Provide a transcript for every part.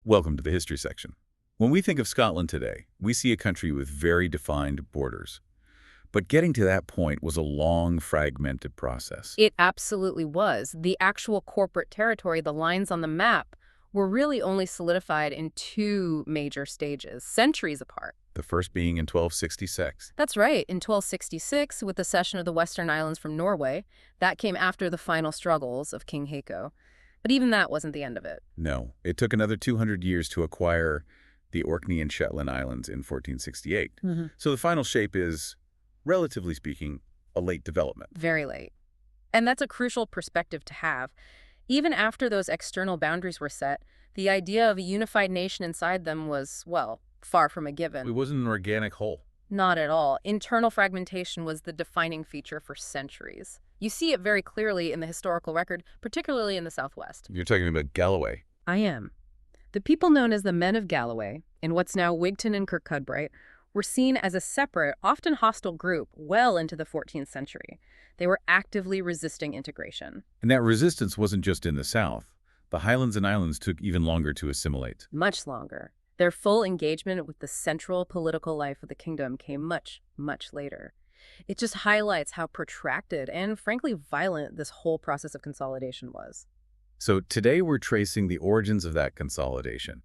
Welcome to the history section. When we think of Scotland today, we see a country with very defined borders. But getting to that point was a long, fragmented process. It absolutely was. The actual corporate territory, the lines on the map, were really only solidified in two major stages, centuries apart. The first being in 1266. That's right. In 1266, with the cession of the Western Islands from Norway, that came after the final struggles of King Haakon. But even that wasn't the end of it. No, it took another 200 years to acquire the Orkney and Shetland Islands in 1468. So the final shape is, relatively speaking, a late development. Very late. And that's a crucial perspective to have. Even after those external boundaries were set, the idea of a unified nation inside them was, well, far from a given. It wasn't an organic whole. Not at all. Internal fragmentation was the defining feature for centuries. You see it very clearly in the historical record, particularly in the Southwest. You're talking about Galloway. I am. The people known as the Men of Galloway, in what's now Wigton and Kirkcudbright, were seen as a separate, often hostile group well into the 14th century. They were actively resisting integration. And that resistance wasn't just in the South. The Highlands and Islands took even longer to assimilate. Much longer. Their full engagement with the central political life of the kingdom came much, much later. It just highlights how protracted and, frankly, violent this whole process of consolidation was. So today we're tracing the origins of that consolidation,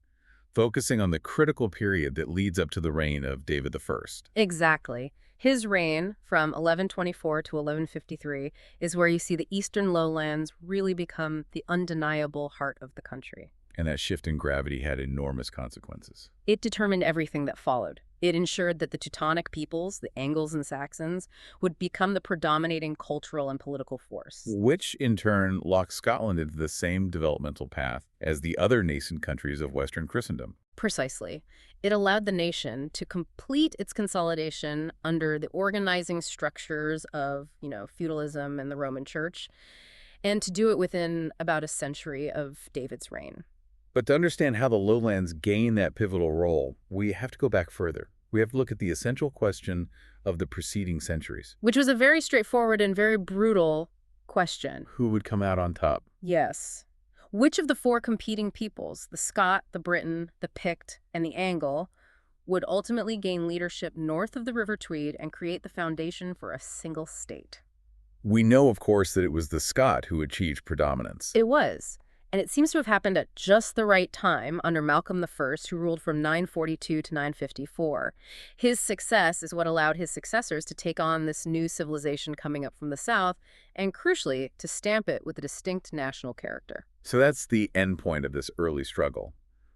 focusing on the critical period that leads up to the reign of David I. Exactly. His reign, from 1124 to 1153, is where you see the eastern lowlands really become the undeniable heart of the country. And that shift in gravity had enormous consequences. It determined everything that followed. It ensured that the Teutonic peoples, the Angles and Saxons, would become the predominating cultural and political force. Which, in turn, locked Scotland into the same developmental path as the other nascent countries of Western Christendom. Precisely. It allowed the nation to complete its consolidation under the organizing structures of, feudalism and the Roman Church, and to do it within about a century of David's reign. But to understand how the lowlands gain that pivotal role, we have to go back further. We have to look at the essential question of the preceding centuries. Which was a very straightforward and very brutal question. Who would come out on top? Yes. Which of the four competing peoples, the Scot, the Briton, the Pict, and the Angle, would ultimately gain leadership north of the River Tweed and create the foundation for a single state? We know, of course, that it was the Scot who achieved predominance. It was. And it seems to have happened at just the right time under Malcolm I, who ruled from 942 to 954. His success is what allowed his successors to take on this new civilization coming up from the south, and crucially, to stamp it with a distinct national character. So that's the end point of this early struggle.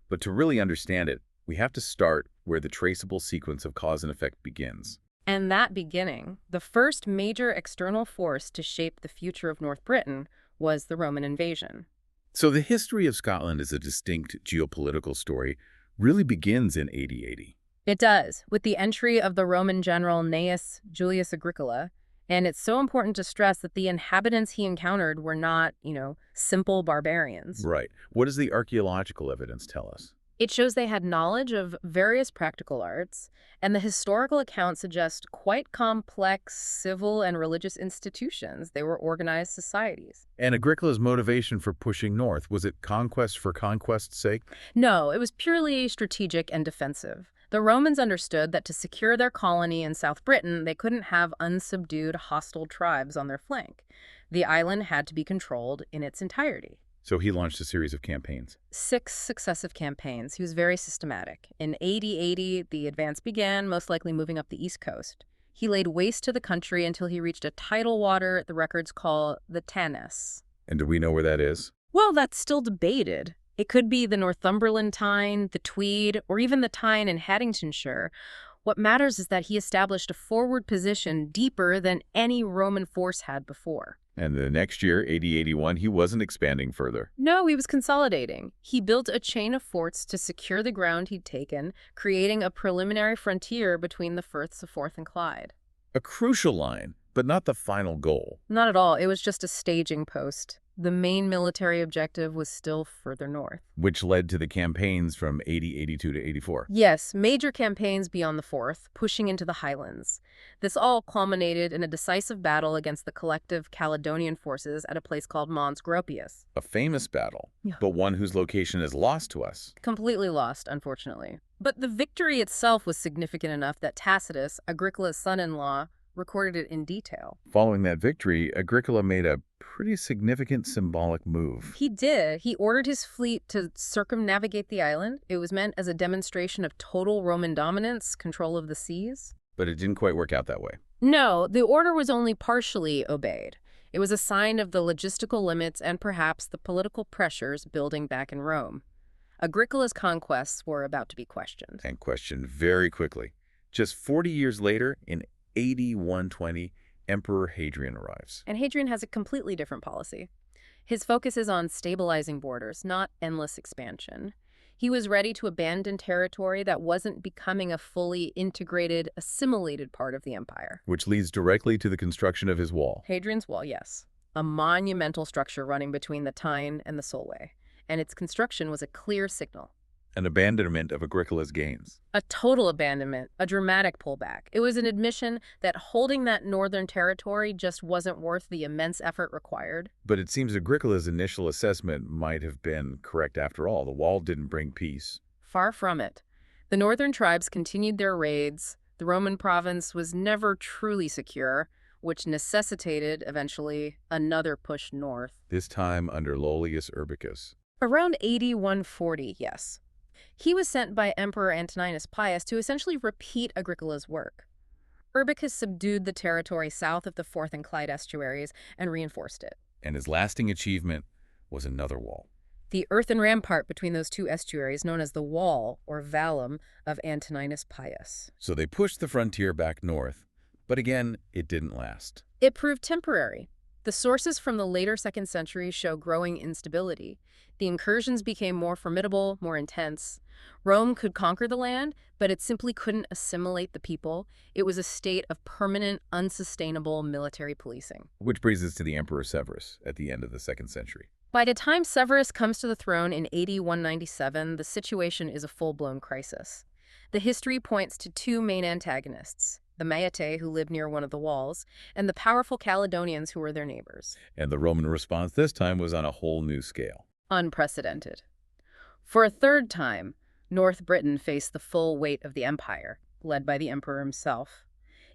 But to really understand it, we have to start where the traceable sequence of cause and effect begins. And that beginning, the first major external force to shape the future of North Britain, was the Roman invasion. So the history of Scotland as a distinct geopolitical story really begins in AD 80. It does, with the entry of the Roman general Gnaeus Julius Agricola, and it's so important to stress that the inhabitants he encountered were not, simple barbarians. Right. What does the archaeological evidence tell us? It shows they had knowledge of various practical arts, and the historical accounts suggest quite complex civil and religious institutions. They were organized societies. And Agricola's motivation for pushing north, was it conquest for conquest's sake? No, it was purely strategic and defensive. The Romans understood that to secure their colony in South Britain, they couldn't have unsubdued hostile tribes on their flank. The island had to be controlled in its entirety. So he launched a series of campaigns. 6 successive campaigns. He was very systematic. In AD 80, the advance began, most likely moving up the east coast. He laid waste to the country until he reached a tidal water the records call the Tanis. And do we know where that is? Well, that's still debated. It could be the Northumberland Tyne, the Tweed, or even the Tyne in Haddingtonshire. What matters is that he established a forward position deeper than any Roman force had before. And the next year, AD 81, he wasn't expanding further. No, he was consolidating. He built a chain of forts to secure the ground he'd taken, creating a preliminary frontier between the Firths of Forth and Clyde. A crucial line, but not the final goal. Not at all. It was just a staging post. The main military objective was still further north. Which led to the campaigns from 82 to 84. Yes, major campaigns beyond the Forth, pushing into the highlands. This all culminated in a decisive battle against the collective Caledonian forces at a place called Mons Gropius. A famous battle, Yeah. but one whose location is lost to us. Completely lost, unfortunately. But the victory itself was significant enough that Tacitus, Agricola's son-in-law, recorded it in detail. Following that victory, Agricola made a pretty significant symbolic move. He did. He ordered his fleet to circumnavigate the island. It was meant as a demonstration of total Roman dominance, control of the seas. But it didn't quite work out that way. No, the order was only partially obeyed. It was a sign of the logistical limits and perhaps the political pressures building back in Rome. Agricola's conquests were about to be questioned. And questioned very quickly. Just 40 years later, in AD 120, Emperor Hadrian arrives. And Hadrian has a completely different policy. His focus is on stabilizing borders, not endless expansion. He was ready to abandon territory that wasn't becoming a fully integrated, assimilated part of the empire. Which leads directly to the construction of his wall. Hadrian's Wall, yes. A monumental structure running between the Tyne and the Solway. And its construction was a clear signal. An abandonment of Agricola's gains. A total abandonment, a dramatic pullback. It was an admission that holding that northern territory just wasn't worth the immense effort required. But it seems Agricola's initial assessment might have been correct after all. The wall didn't bring peace. Far from it. The northern tribes continued their raids. The Roman province was never truly secure, which necessitated, eventually, another push north. This time under Lollius Urbicus. Around AD 140, yes. He was sent by Emperor Antoninus Pius to essentially repeat Agricola's work. Urbicus subdued the territory south of the Forth and Clyde estuaries and reinforced it. And his lasting achievement was another wall. The earthen rampart between those two estuaries, known as the Wall, or Vallum, of Antoninus Pius. So they pushed the frontier back north, but again, it didn't last. It proved temporary. The sources from the later 2nd century show growing instability. The incursions became more formidable, more intense. Rome could conquer the land, but it simply couldn't assimilate the people. It was a state of permanent, unsustainable military policing. Which brings us to the Emperor Severus at the end of the 2nd century. By the time Severus comes to the throne in AD 197, the situation is a full-blown crisis. The history points to two main antagonists, the Maetae, who lived near one of the walls, and the powerful Caledonians, who were their neighbors. And the Roman response this time was on a whole new scale. Unprecedented. For a third time, North Britain faced the full weight of the empire, led by the emperor himself.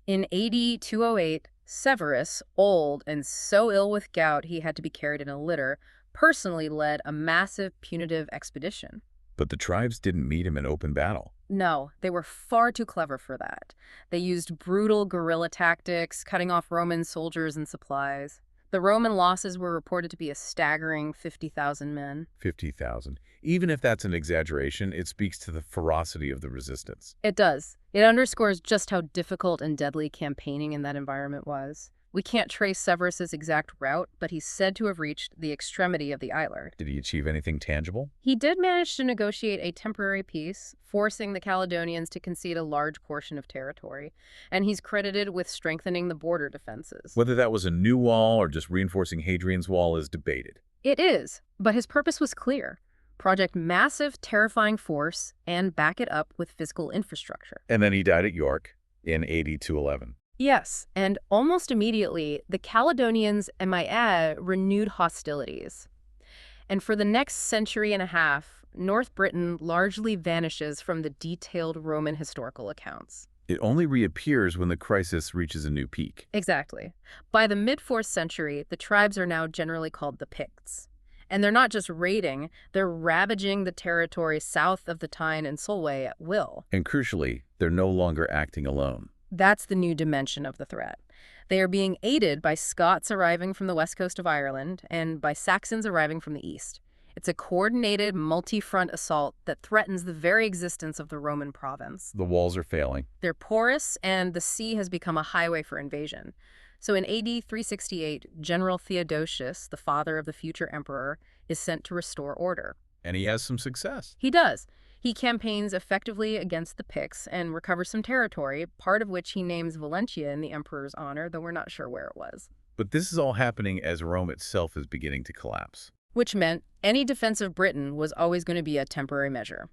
In AD 208, Severus, old and so ill with gout he had to be carried in a litter, personally led a massive punitive expedition. But the tribes didn't meet him in open battle. No, they were far too clever for that. They used brutal guerrilla tactics, cutting off Roman soldiers and supplies. The Roman losses were reported to be a staggering 50,000 men. 50,000. Even if that's an exaggeration, it speaks to the ferocity of the resistance. It does. It underscores just how difficult and deadly campaigning in that environment was. We can't trace Severus's exact route, but he's said to have reached the extremity of the island. Did he achieve anything tangible? He did manage to negotiate a temporary peace, forcing the Caledonians to concede a large portion of territory, and he's credited with strengthening the border defenses. Whether that was a new wall or just reinforcing Hadrian's wall is debated. It is, but his purpose was clear. Project massive, terrifying force and back it up with physical infrastructure. And then he died at York in AD 211. Yes, and almost immediately, the Caledonians, and might add, renewed hostilities. And for the next century and a half, North Britain largely vanishes from the detailed Roman historical accounts. It only reappears when the crisis reaches a new peak. Exactly. By the mid-4th century, the tribes are now generally called the Picts. And they're not just raiding, they're ravaging the territory south of the Tyne and Solway at will. And crucially, they're no longer acting alone. That's the new dimension of the threat. They are being aided by Scots arriving from the west coast of Ireland and by Saxons arriving from the east. It's a coordinated, multi-front assault that threatens the very existence of the Roman province. The walls are failing. They're porous, and the sea has become a highway for invasion. So in AD 368, General Theodosius, the father of the future emperor, is sent to restore order. And he has some success. He does. He campaigns effectively against the Picts and recovers some territory, part of which he names Valentia in the emperor's honor, though we're not sure where it was. But this is all happening as Rome itself is beginning to collapse. which meant any defense of Britain was always going to be a temporary measure.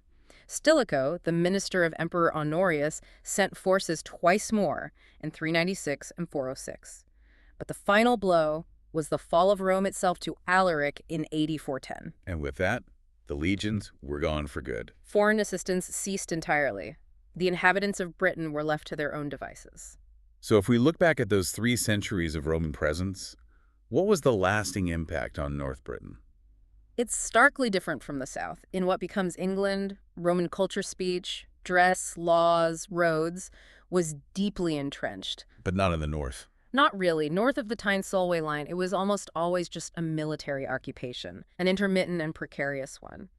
Stilicho, the minister of Emperor Honorius, sent forces twice more in 396 and 406. But the final blow was the fall of Rome itself to Alaric in AD 410. And with that, the legions were gone for good. Foreign assistance ceased entirely. The inhabitants of Britain were left to their own devices. So if we look back at those 3 centuries of Roman presence, what was the lasting impact on North Britain? It's starkly different from the South. In what becomes England, Roman culture, speech, dress, laws, roads was deeply entrenched. But not in the north. Not really. North of the Tyne-Solway line, it was almost always just a military occupation, an intermittent and precarious one.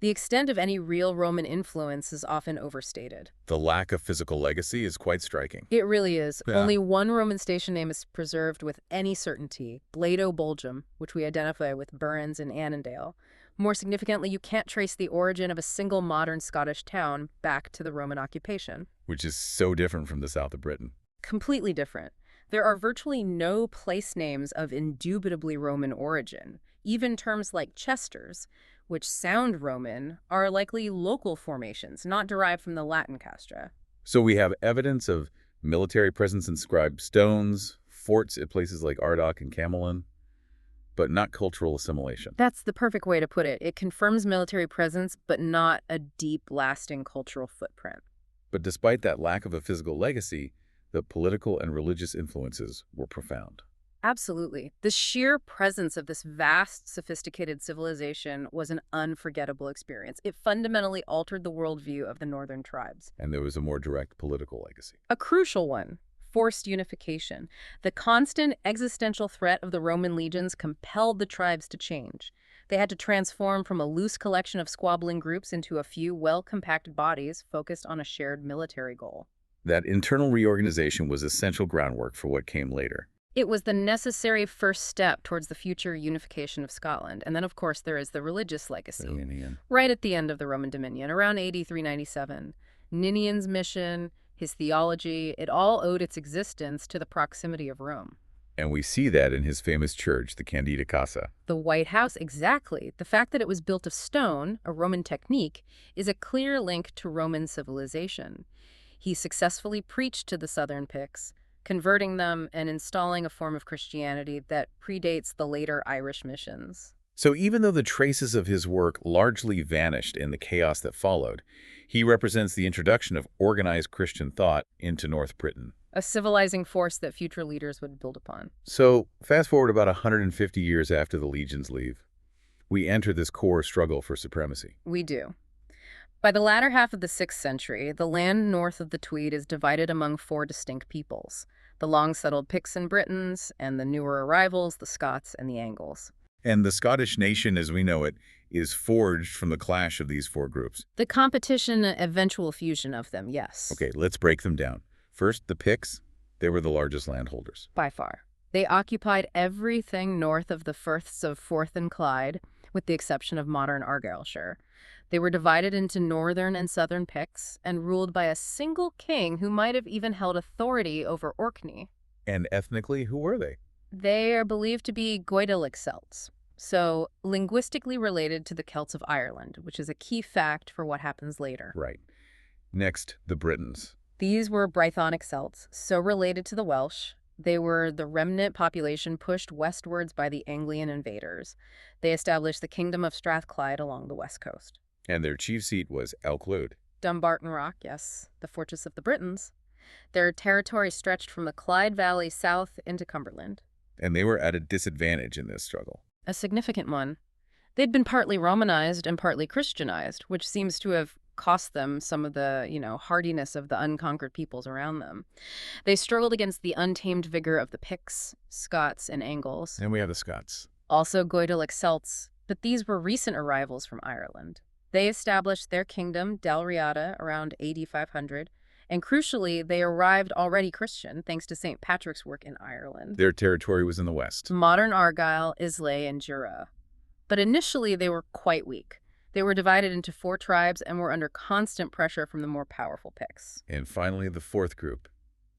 The extent of any real Roman influence is often overstated. The lack of physical legacy is quite striking. It really is. Yeah. Only one Roman station name is preserved with any certainty, Blado Bulgum, which we identify with Burns and Annandale. More significantly, you can't trace the origin of a single modern Scottish town back to the Roman occupation. Which is so different from the south of Britain. Completely different. There are virtually no place names of indubitably Roman origin. Even terms like Chesters, which sound Roman, are likely local formations, not derived from the Latin castra. So we have evidence of military presence inscribed stones, forts at places like Ardagh and Camelon, but not cultural assimilation. That's the perfect way to put it. It confirms military presence, but not a deep, lasting cultural footprint. But despite that lack of a physical legacy, the political and religious influences were profound. Absolutely. The sheer presence of this vast, sophisticated civilization was an unforgettable experience. It fundamentally altered the worldview of the northern tribes. And there was a more direct political legacy. A crucial one, forced unification. The constant existential threat of the Roman legions compelled the tribes to change. They had to transform from a loose collection of squabbling groups into a few well-compacted bodies focused on a shared military goal. That internal reorganization was essential groundwork for what came later. It was the necessary first step towards the future unification of Scotland. And then, of course, there is the religious legacy. Right at the end of the Roman dominion, around AD 397, Ninian's mission, his theology, it all owed its existence to the proximity of Rome. And we see that in his famous church, the Candida Casa. The White House, exactly. The fact that it was built of stone, a Roman technique, is a clear link to Roman civilization. He successfully preached to the southern Picts, converting them and installing a form of Christianity that predates the later Irish missions. So even though the traces of his work largely vanished in the chaos that followed, he represents the introduction of organized Christian thought into North Britain. A civilizing force that future leaders would build upon. So fast forward about 150 years after the legions leave, we enter this core struggle for supremacy. We do. By the latter half of the 6th century, the land north of the Tweed is divided among 4 distinct peoples: the long-settled Picts and Britons, and the newer arrivals, the Scots and the Angles. And the Scottish nation, as we know it, is forged from the clash of these 4 groups. The competition, eventual fusion of them, yes. Okay, let's break them down. First, the Picts. They were the largest landholders. By far. They occupied everything north of the firths of Forth and Clyde, with the exception of modern Argyllshire. They were divided into northern and southern Picts and ruled by a single king who might have even held authority over Orkney. And ethnically, who were they? They are believed to be Goidelic Celts, so linguistically related to the Celts of Ireland, which is a key fact for what happens later. Right. Next, the Britons. These were Brythonic Celts, so related to the Welsh. They were the remnant population pushed westwards by the Anglian invaders. They established the Kingdom of Strathclyde along the west coast. And their chief seat was Elclude. Dumbarton Rock, yes, the fortress of the Britons. Their territory stretched from the Clyde Valley south into Cumberland. And they were at a disadvantage in this struggle. A significant one. They'd been partly Romanized and partly Christianized, which seems to have cost them some of the, hardiness of the unconquered peoples around them. They struggled against the untamed vigor of the Picts, Scots, and Angles. And we have the Scots. Also Goidelic Celts, but these were recent arrivals from Ireland. They established their kingdom, Dalriada, around AD 500, and crucially, they arrived already Christian, thanks to St. Patrick's work in Ireland. Their territory was in the west. Modern Argyll, Islay, and Jura. But initially, they were quite weak. They were divided into 4 tribes and were under constant pressure from the more powerful Picts. And finally, the 4th group,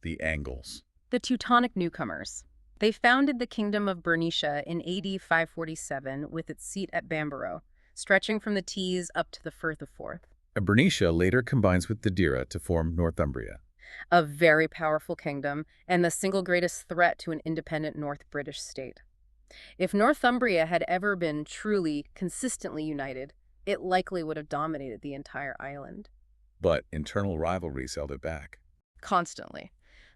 the Angles. The Teutonic newcomers. They founded the Kingdom of Bernicia in AD 547 with its seat at Bamborough, stretching from the Tees up to the Firth of Forth. Bernicia later combines with the Dira to form Northumbria. A very powerful kingdom and the single greatest threat to an independent North British state. If Northumbria had ever been truly, consistently united, it likely would have dominated the entire island. But internal rivalries held it back. Constantly.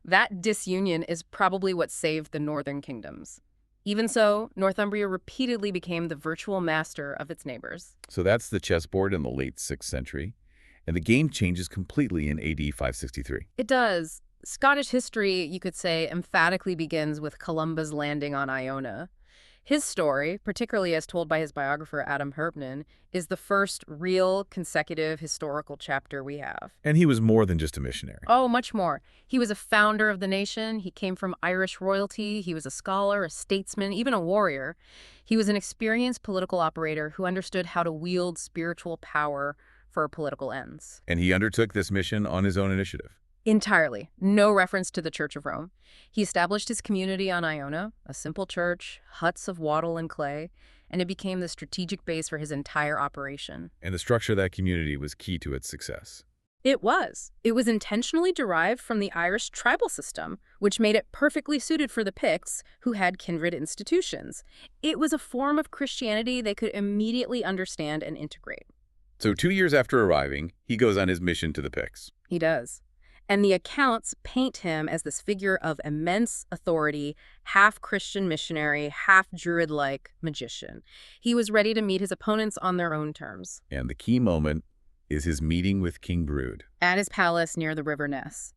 That disunion is probably what saved the northern kingdoms. Even so, Northumbria repeatedly became the virtual master of its neighbors. So that's the chessboard in the late 6th century, and the game changes completely in AD 563. It does. Scottish history, you could say, emphatically begins with Columba's landing on Iona. His story, particularly as told by his biographer Adam Herpnan, is the first real consecutive historical chapter we have. And he was more than just a missionary. Oh, much more. He was a founder of the nation. He came from Irish royalty. He was a scholar, a statesman, even a warrior. He was an experienced political operator who understood how to wield spiritual power for political ends. And he undertook this mission on his own initiative. Entirely. No reference to the Church of Rome. He established his community on Iona, a simple church, huts of wattle and clay, and it became the strategic base for his entire operation. And the structure of that community was key to its success. It was. It was intentionally derived from the Irish tribal system, which made it perfectly suited for the Picts, who had kindred institutions. It was a form of Christianity they could immediately understand and integrate. So 2 years after arriving, he goes on his mission to the Picts. He does. And the accounts paint him as this figure of immense authority, half-Christian missionary, half-Druid-like magician. He was ready to meet his opponents on their own terms. And the key moment is his meeting with King Brude. At his palace near the River Ness.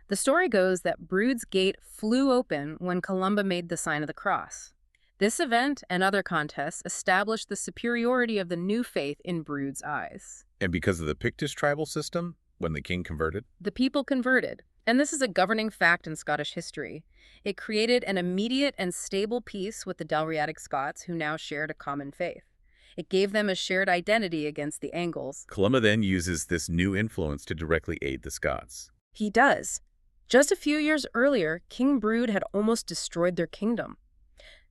The story goes that Brude's gate flew open when Columba made the sign of the cross. This event and other contests established the superiority of the new faith in Brude's eyes. And because of the Pictish tribal system, when the king converted? The people converted, and this is a governing fact in Scottish history. It created an immediate and stable peace with the Dalriadic Scots, who now shared a common faith. It gave them a shared identity against the Angles. Columba then uses this new influence to directly aid the Scots. He does. Just a few years earlier, King Brude had almost destroyed their kingdom.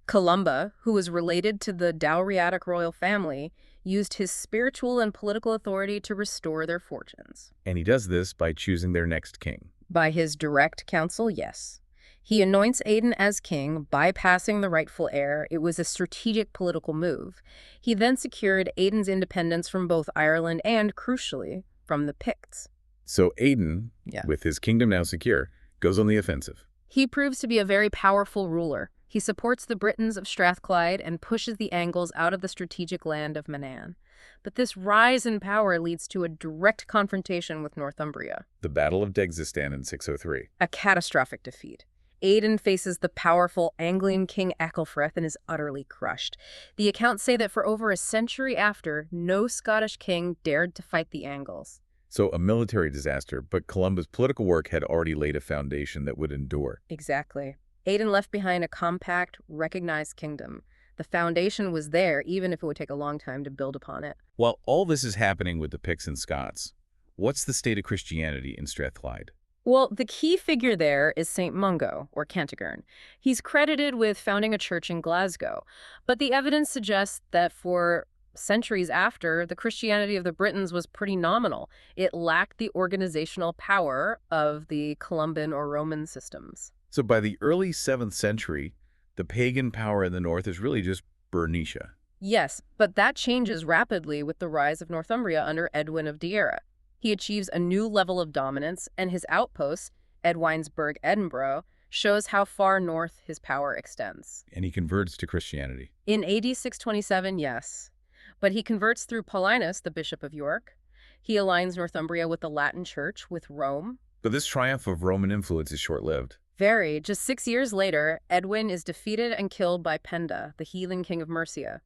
Columba, who was related to the Dalriadic royal family, used his spiritual and political authority to restore their fortunes. And he does this by choosing their next king. By his direct counsel, yes. He anoints Aidan as king, bypassing the rightful heir. It was a strategic political move. He then secured Aidan's independence from both Ireland and, crucially, from the Picts. So Aidan, with his kingdom now secure, goes on the offensive. He proves to be a very powerful ruler. He supports the Britons of Strathclyde and pushes the Angles out of the strategic land of Manann. But this rise in power leads to a direct confrontation with Northumbria. The Battle of Degsistan in 603. A catastrophic defeat. Aidan faces the powerful Anglian king Aechelfrith and is utterly crushed. The accounts say that for over a century after, no Scottish king dared to fight the Angles. So a military disaster, but Columba's political work had already laid a foundation that would endure. Exactly. Aidan left behind a compact, recognized kingdom. The foundation was there, even if it would take a long time to build upon it. While all this is happening with the Picts and Scots, what's the state of Christianity in Strathclyde? Well, the key figure there is St Mungo, or Cantigern. He's credited with founding a church in Glasgow, but the evidence suggests that for centuries after, the Christianity of the Britons was pretty nominal. It lacked the organizational power of the Columban or Roman systems. So by the early 7th century, the pagan power in the north is really just Bernicia. Yes, but that changes rapidly with the rise of Northumbria under Edwin of Deira. He achieves a new level of dominance, and his outpost, Edwinesburg, Edinburgh, shows how far north his power extends. And he converts to Christianity. In AD 627, yes. But he converts through Paulinus, the Bishop of York. He aligns Northumbria with the Latin Church, with Rome. But this triumph of Roman influence is short-lived. Very. Just 6 years later, Edwin is defeated and killed by Penda, the heathen king of Mercia.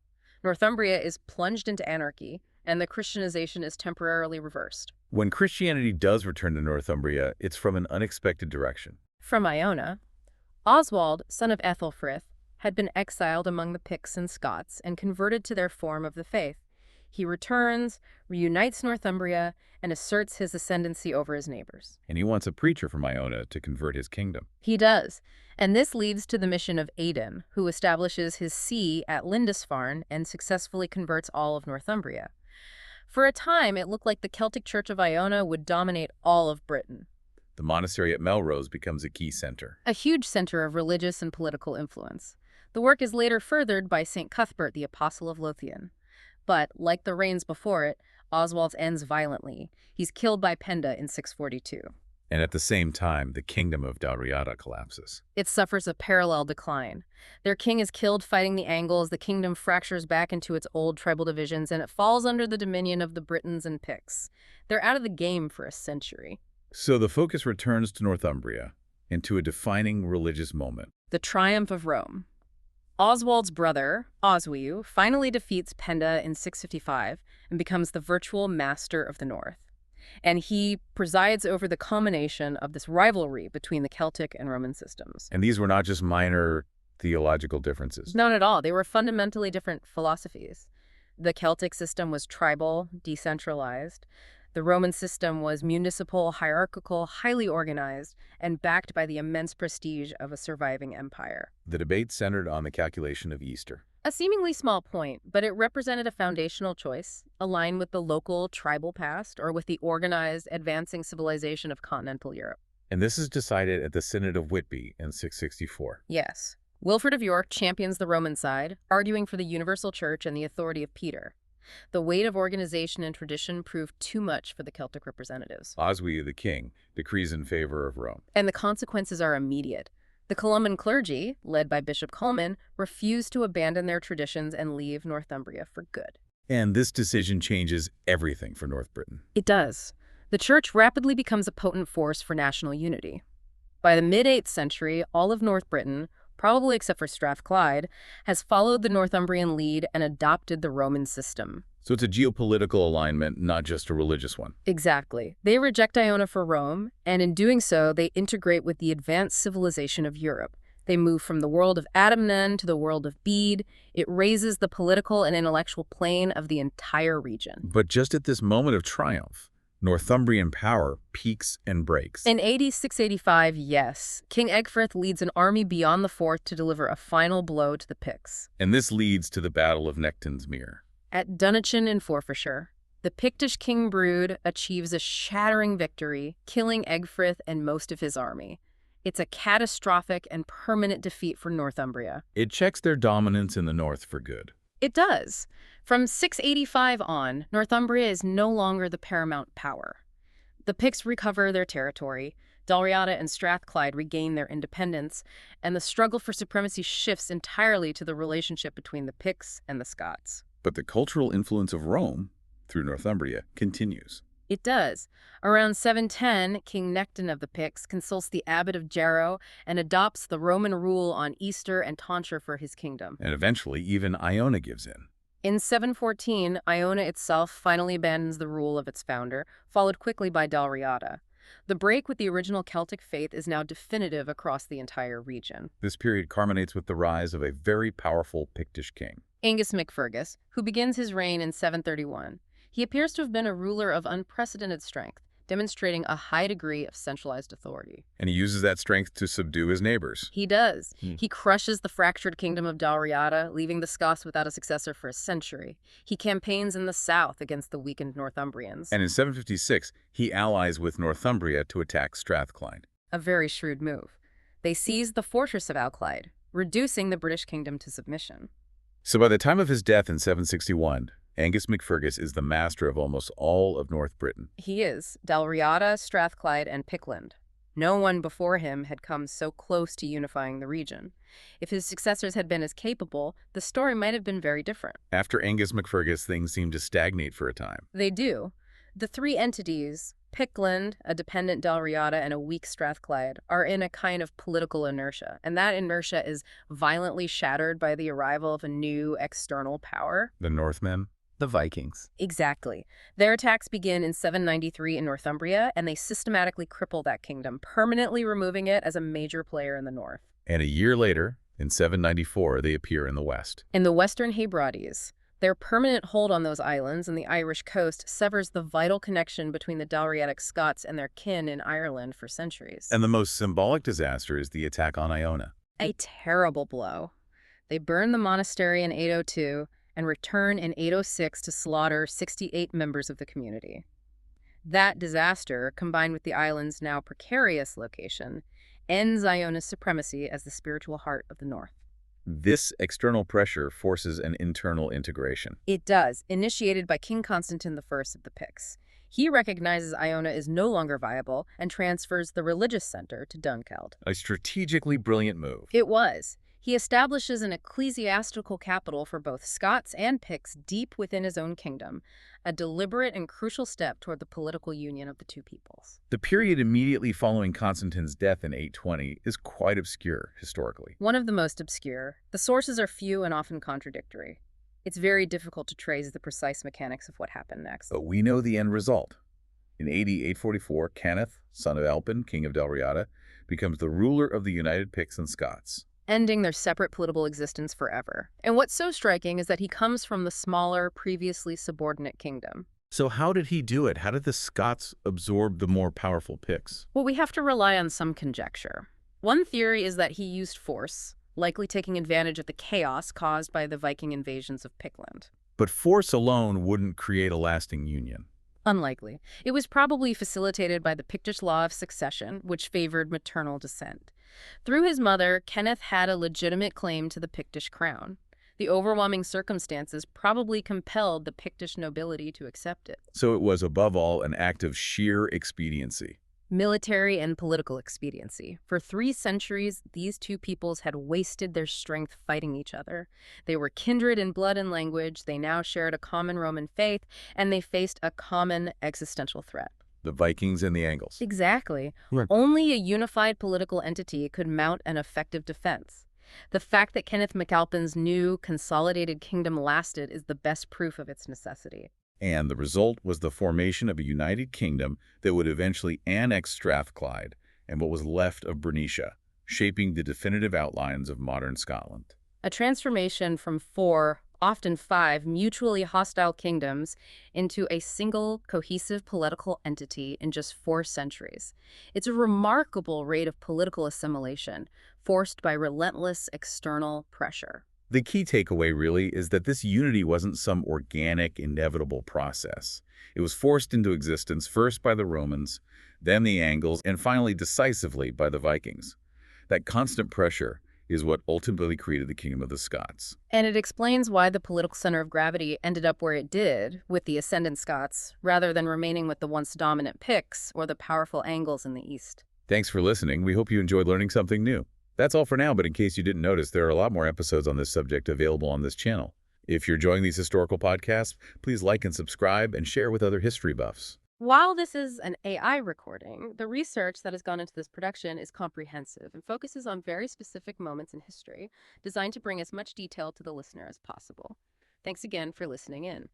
Northumbria is plunged into anarchy, and the Christianization is temporarily reversed. When Christianity does return to Northumbria, it's from an unexpected direction. From Iona, Oswald, son of Aethelfrith, had been exiled among the Picts and Scots and converted to their form of the faith. He returns, reunites Northumbria, and asserts his ascendancy over his neighbors. And he wants a preacher from Iona to convert his kingdom. He does, and this leads to the mission of Aidan, who establishes his see at Lindisfarne and successfully converts all of Northumbria. For a time, it looked like the Celtic Church of Iona would dominate all of Britain. The monastery at Melrose becomes a key center. A huge center of religious and political influence. The work is later furthered by St. Cuthbert, the Apostle of Lothian. But, like the reigns before it, Oswald's ends violently. He's killed by Penda in 642. And at the same time, the kingdom of Dalriada collapses. It suffers a parallel decline. Their king is killed fighting the Angles, the kingdom fractures back into its old tribal divisions, and it falls under the dominion of the Britons and Picts. They're out of the game for a century. So the focus returns to Northumbria, into a defining religious moment. The triumph of Rome. Oswald's brother, Oswiu, finally defeats Penda in 655 and becomes the virtual master of the north. And he presides over the culmination of this rivalry between the Celtic and Roman systems. And these were not just minor theological differences. Not at all. They were fundamentally different philosophies. The Celtic system was tribal, decentralized. The Roman system was municipal, hierarchical, highly organized, and backed by the immense prestige of a surviving empire. The debate centered on the calculation of Easter. A seemingly small point, but it represented a foundational choice, aligned with the local tribal past or with the organized, advancing civilization of continental Europe. And this is decided at the Synod of Whitby in 664. Yes. Wilfrid of York champions the Roman side, arguing for the universal church and the authority of Peter. The weight of organization and tradition proved too much for the Celtic representatives. Oswiu, the king, decrees in favor of Rome. And the consequences are immediate. The Columban clergy, led by Bishop Colman, refused to abandon their traditions and leave Northumbria for good. And this decision changes everything for North Britain. It does. The church rapidly becomes a potent force for national unity. By the mid-8th century, all of North Britain, probably except for Strathclyde, has followed the Northumbrian lead and adopted the Roman system. So it's a geopolitical alignment, not just a religious one. Exactly. They reject Iona for Rome, and in doing so, they integrate with the advanced civilization of Europe. They move from the world of Adamnan to the world of Bede. It raises the political and intellectual plane of the entire region. But just at this moment of triumph, Northumbrian power peaks and breaks. In AD 685, yes, King Egfrith leads an army beyond the Forth to deliver a final blow to the Picts. And this leads to the Battle of Nectan's Mere. At Dunnichen in Forfarshire, the Pictish king Brude achieves a shattering victory, killing Egfrith and most of his army. It's a catastrophic and permanent defeat for Northumbria. It checks their dominance in the north for good. It does. From 685 on, Northumbria is no longer the paramount power. The Picts recover their territory, Dalriada and Strathclyde regain their independence, and the struggle for supremacy shifts entirely to the relationship between the Picts and the Scots. But the cultural influence of Rome, through Northumbria, continues. It does. Around 710, King Nectan of the Picts consults the abbot of Jarrow and adopts the Roman rule on Easter and tonsure for his kingdom. And eventually, even Iona gives in. In 714, Iona itself finally abandons the rule of its founder, followed quickly by Dalriada. The break with the original Celtic faith is now definitive across the entire region. This period culminates with the rise of a very powerful Pictish king, Angus MacFergus, who begins his reign in 731. He appears to have been a ruler of unprecedented strength, demonstrating a high degree of centralized authority. and he uses that strength to subdue his neighbors. He does. He crushes the fractured kingdom of Dalriada, leaving the Scots without a successor for a century. He campaigns in the south against the weakened Northumbrians. And in 756, he allies with Northumbria to attack Strathclyde. A very shrewd move. They seized the fortress of Alclyde, reducing the British kingdom to submission. So by the time of his death in 761, Angus MacFergus is the master of almost all of North Britain. He is Dalriada, Strathclyde, and Pickland. No one before him had come so close to unifying the region. If his successors had been as capable, the story might have been very different. After Angus MacFergus, things seem to stagnate for a time. They do. The three entities, Pickland, a dependent Dalriada, and a weak Strathclyde, are in a kind of political inertia, and that inertia is violently shattered by the arrival of a new external power. The Northmen? The Vikings. Exactly. Their attacks begin in 793 in Northumbria, and they systematically cripple that kingdom, permanently removing it as a major player in the north. And a year later, in 794, they appear in the west. In the Western Hebrides, Their permanent hold on those islands and the Irish coast severs the vital connection between the Dalriadic Scots and their kin in Ireland for centuries. And the most symbolic disaster is the attack on Iona. A terrible blow. They burn the monastery in 802 and return in 806 to slaughter 68 members of the community. That disaster, combined with the island's now precarious location, ends Iona's supremacy as the spiritual heart of the North. This external pressure forces an internal integration. It does, initiated by King Constantine I of the Picts. He recognizes Iona is no longer viable and transfers the religious center to Dunkeld. A strategically brilliant move. It was. He establishes an ecclesiastical capital for both Scots and Picts deep within his own kingdom, a deliberate and crucial step toward the political union of the two peoples. The period immediately following Constantine's death in 820 is quite obscure historically. One of the most obscure. The sources are few and often contradictory. It's very difficult to trace the precise mechanics of what happened next. But we know the end result. In AD 844, Kenneth, son of Alpin, king of Dalriada, becomes the ruler of the united Picts and Scots, ending their separate political existence forever. And what's so striking is that he comes from the smaller, previously subordinate kingdom. So how did he do it? How did the Scots absorb the more powerful Picts? Well, we have to rely on some conjecture. One theory is that he used force, likely taking advantage of the chaos caused by the Viking invasions of Pictland. But force alone wouldn't create a lasting union. Unlikely. It was probably facilitated by the Pictish law of succession, which favored maternal descent. Through his mother, Kenneth had a legitimate claim to the Pictish crown. The overwhelming circumstances probably compelled the Pictish nobility to accept it. So it was, above all, an act of sheer expediency. Military and political expediency. For 3 centuries, these two peoples had wasted their strength fighting each other. They were kindred in blood and language, they now shared a common Roman faith, and they faced a common existential threat. The Vikings and the Angles. Exactly. Right. Only a unified political entity could mount an effective defense. The fact that Kenneth MacAlpin's new, consolidated kingdom lasted is the best proof of its necessity. And the result was the formation of a united kingdom that would eventually annex Strathclyde and what was left of Bernicia, shaping the definitive outlines of modern Scotland. A transformation from 4, often 5, mutually hostile kingdoms into a single, cohesive political entity in just 4 centuries. It's a remarkable rate of political assimilation, forced by relentless external pressure. The key takeaway, really, is that this unity wasn't some organic, inevitable process. It was forced into existence first by the Romans, then the Angles, and finally decisively by the Vikings. That constant pressure is what ultimately created the Kingdom of the Scots. And it explains why the political center of gravity ended up where it did, with the ascendant Scots, rather than remaining with the once dominant Picts or the powerful Angles in the east. Thanks for listening. We hope you enjoyed learning something new. That's all for now, but in case you didn't notice, there are a lot more episodes on this subject available on this channel. If you're enjoying these historical podcasts, please like and subscribe and share with other history buffs. While this is an AI recording, the research that has gone into this production is comprehensive and focuses on very specific moments in history, designed to bring as much detail to the listener as possible. Thanks again for listening in.